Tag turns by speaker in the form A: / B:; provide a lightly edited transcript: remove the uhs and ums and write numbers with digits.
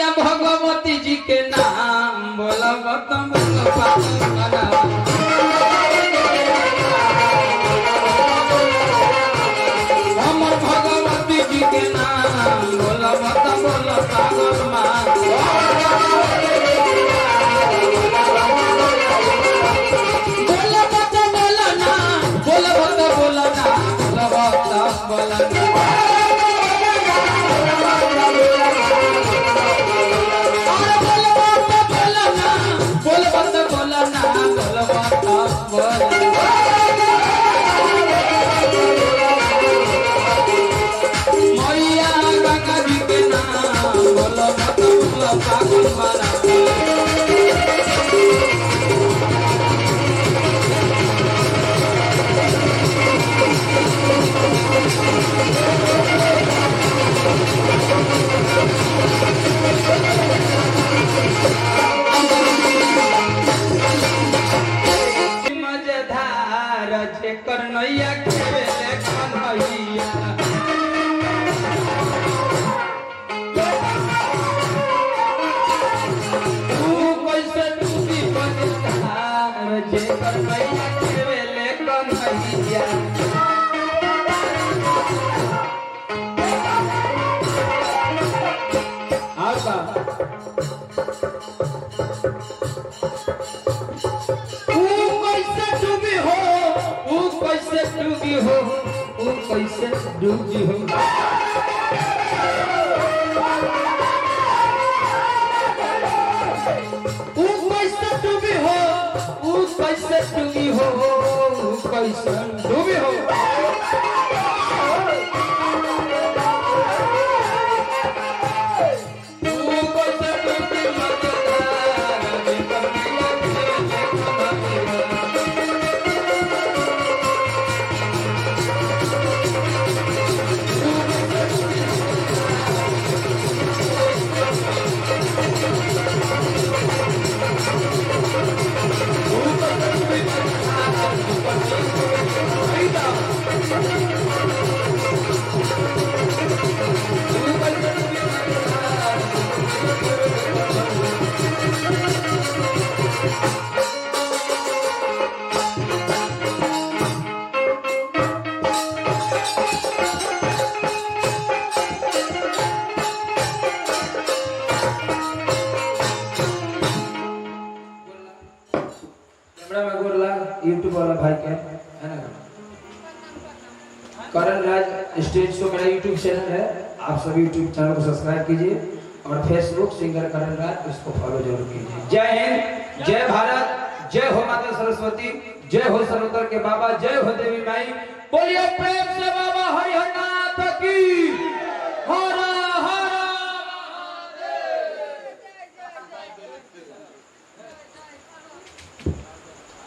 A: मैया भगवती जी के नाम बोलब तो बोल पागल बनावा हमर भगवती जी के नाम बोलब तो बोल पागल मैया गंगा जी के नाम बोलब तो बोल पागल बनावा मजेदार छे करनैया खेले कन्हैया तू कैसे टूटी मजेदार छे करनैया खेले कन्हैया आका डूबी हो वो कैसे डूबी हो वो कैसे डूबी हो वो कैसे डूबी हो कैसे डूबी हो यूट्यूब वाला भाई के है ना करण राज स्टेज शो मेरा यूट्यूब चैनल है आप सभी यूट्यूब चैनल को सब्सक्राइब कीजिए और फेसबुक सिंगर करण राज इसको फॉलो जरूर कीजिए। जय हिंद, जय भारत, जय हो माता सरस्वती, जय हो सर्वोत्तर के बाबा, जय हो देवी माई, बोलिए प्रेम से बाबा हरिहर नाथ की।